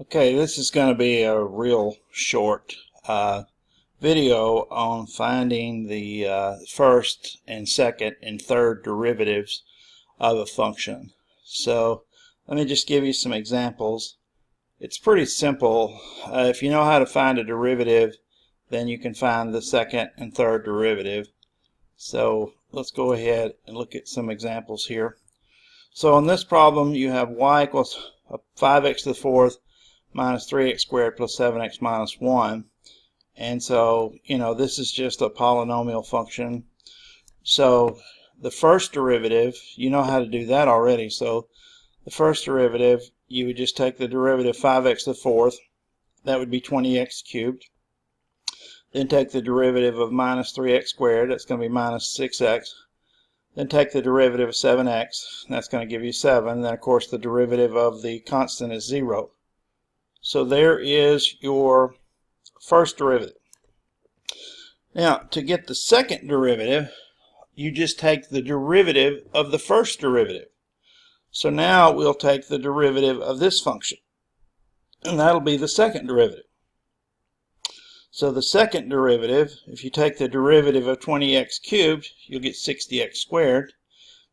Okay, this is going to be a real short video on finding the first and second and third derivatives of a function. So let me just give you some examples. It's pretty simple. If you know how to find a derivative, then you can find the second and third derivative. So let's go ahead and look at some examples here. So in this problem you have y equals 5x to the fourth minus 3x squared plus 7x minus 1. And so, this is just a polynomial function. So the first derivative, you know how to do that already. So the first derivative, you would just take the derivative 5x to the fourth. That would be 20x cubed. Then take the derivative of minus 3x squared. That's going to be minus 6x. Then take the derivative of 7x. That's going to give you 7. Then, of course, the derivative of the constant is 0. So there is your first derivative. Now, to get the second derivative, you just take the derivative of the first derivative. So now we'll take the derivative of this function, and that'll be the second derivative. So the second derivative, if you take the derivative of 20x cubed, you'll get 60x squared.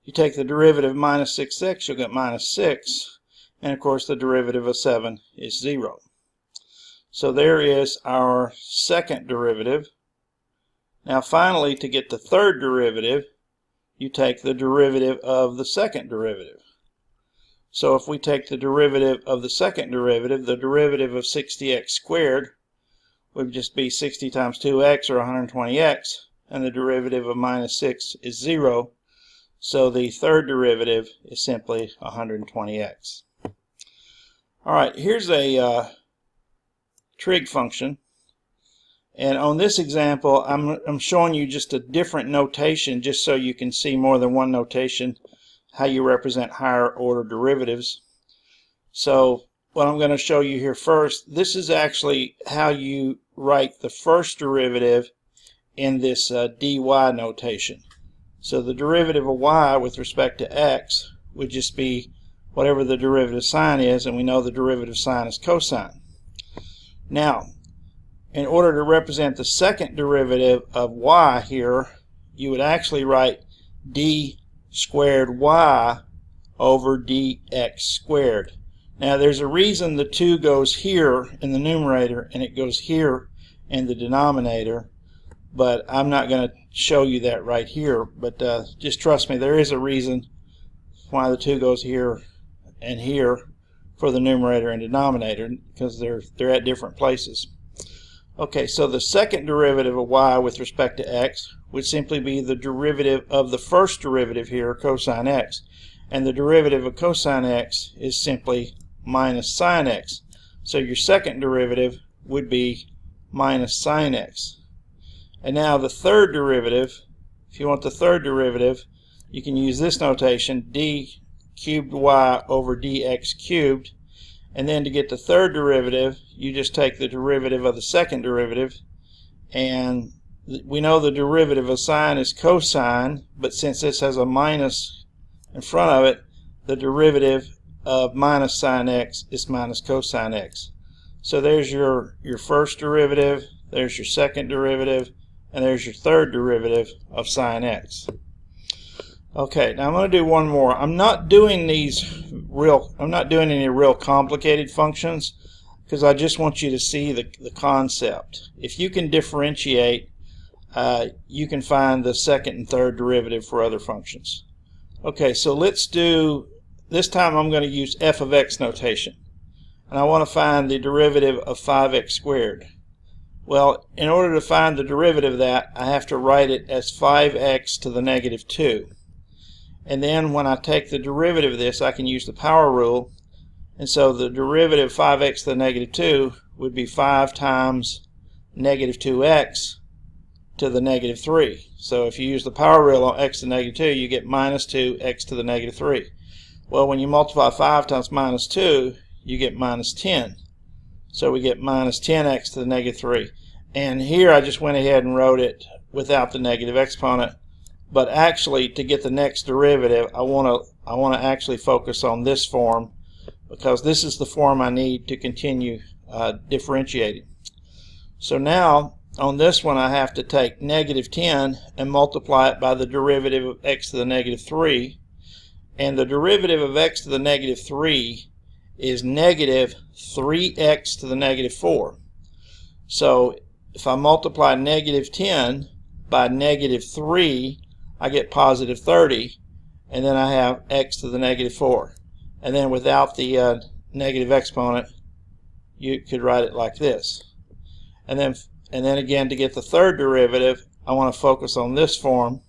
If you take the derivative of minus 6x, you'll get minus 6. And of course the derivative of 7 is 0. So there is our second derivative. Now finally, to get the third derivative, you take the derivative of the second derivative. So if we take the derivative of the second derivative, the derivative of 60x squared would just be 60 times 2x, or 120x, and the derivative of minus 6 is 0. So the third derivative is simply 120x. Alright, here's a trig function, and on this example I'm showing you just a different notation just so you can see more than one notation how you represent higher order derivatives. So what I'm going to show you here first, this is actually how you write the first derivative in this dy notation. So the derivative of y with respect to x would just be whatever the derivative sign is, and we know the derivative sign is cosine. Now, in order to represent the second derivative of y here, you would actually write d squared y over dx squared. Now, there's a reason the 2 goes here in the numerator and it goes here in the denominator, but I'm not going to show you that right here. But just trust me, there is a reason why the 2 goes here and here for the numerator and denominator, because they're at different places. Okay, so the second derivative of y with respect to x would simply be the derivative of the first derivative here, cosine x, and the derivative of cosine x is simply minus sine x. So your second derivative would be minus sine x. And now the third derivative, if you want the third derivative, you can use this notation, d cubed y over dx cubed, and then to get the third derivative you just take the derivative of the second derivative, and we know the derivative of sine is cosine, but since this has a minus in front of it, the derivative of minus sine x is minus cosine x. So there's your first derivative, there's your second derivative, and there's your third derivative of sine x. Okay, now I'm going to do one more. I'm not doing any real complicated functions because I just want you to see the concept. If you can differentiate, you can find the second and third derivative for other functions. Okay, so let's do, this time I'm going to use f of x notation, and I want to find the derivative of 5x squared. Well, in order to find the derivative of that, I have to write it as 5x to the negative 2. And then when I take the derivative of this, I can use the power rule. And so the derivative of 5x to the negative 2 would be 5 times negative 2x to the negative 3. So if you use the power rule on x to the negative 2, you get minus 2x to the negative 3. Well, when you multiply 5 times minus 2, you get minus 10. So we get minus 10x to the negative 3. And here I just went ahead and wrote it without the negative exponent. But actually, to get the next derivative, I want to actually focus on this form, because this is the form I need to continue differentiating. So now on this one I have to take negative 10 and multiply it by the derivative of x to the negative 3, and the derivative of x to the negative 3 is negative 3x to the negative 4. So if I multiply negative 10 by negative 3, I get positive 30, and then I have x to the negative 4. And then without the negative exponent, you could write it like this. And then again, to get the third derivative, I want to focus on this form.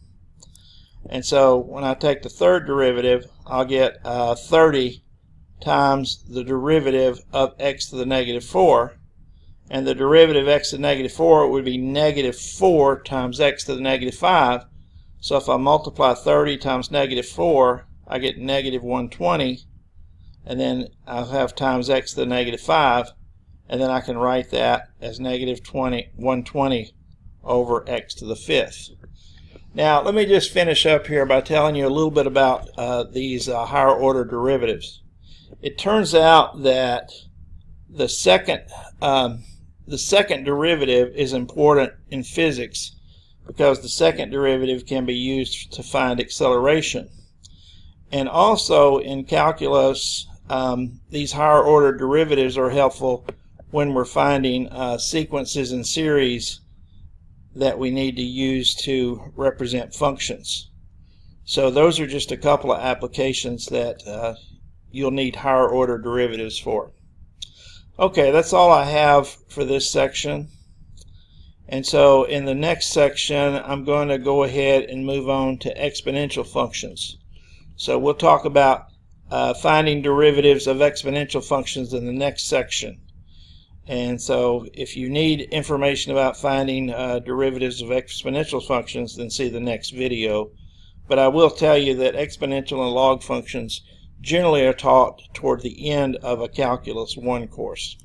And so when I take the third derivative, I'll get 30 times the derivative of x to the negative 4. And the derivative of x to the negative 4 would be negative 4 times x to the negative 5. So if I multiply 30 times negative 4, I get negative 120. And then I'll have times x to the negative 5. And then I can write that as negative 120 over x to the 5th. Now let me just finish up here by telling you a little bit about these higher order derivatives. It turns out that the second derivative is important in physics because the second derivative can be used to find acceleration. And also in calculus, these higher order derivatives are helpful when we're finding sequences in series that we need to use to represent functions. So those are just a couple of applications that you'll need higher order derivatives for. Okay, that's all I have for this section. And so in the next section, I'm going to go ahead and move on to exponential functions. So we'll talk about finding derivatives of exponential functions in the next section. And so if you need information about finding derivatives of exponential functions, then see the next video. But I will tell you that exponential and log functions generally are taught toward the end of a Calculus 1 course.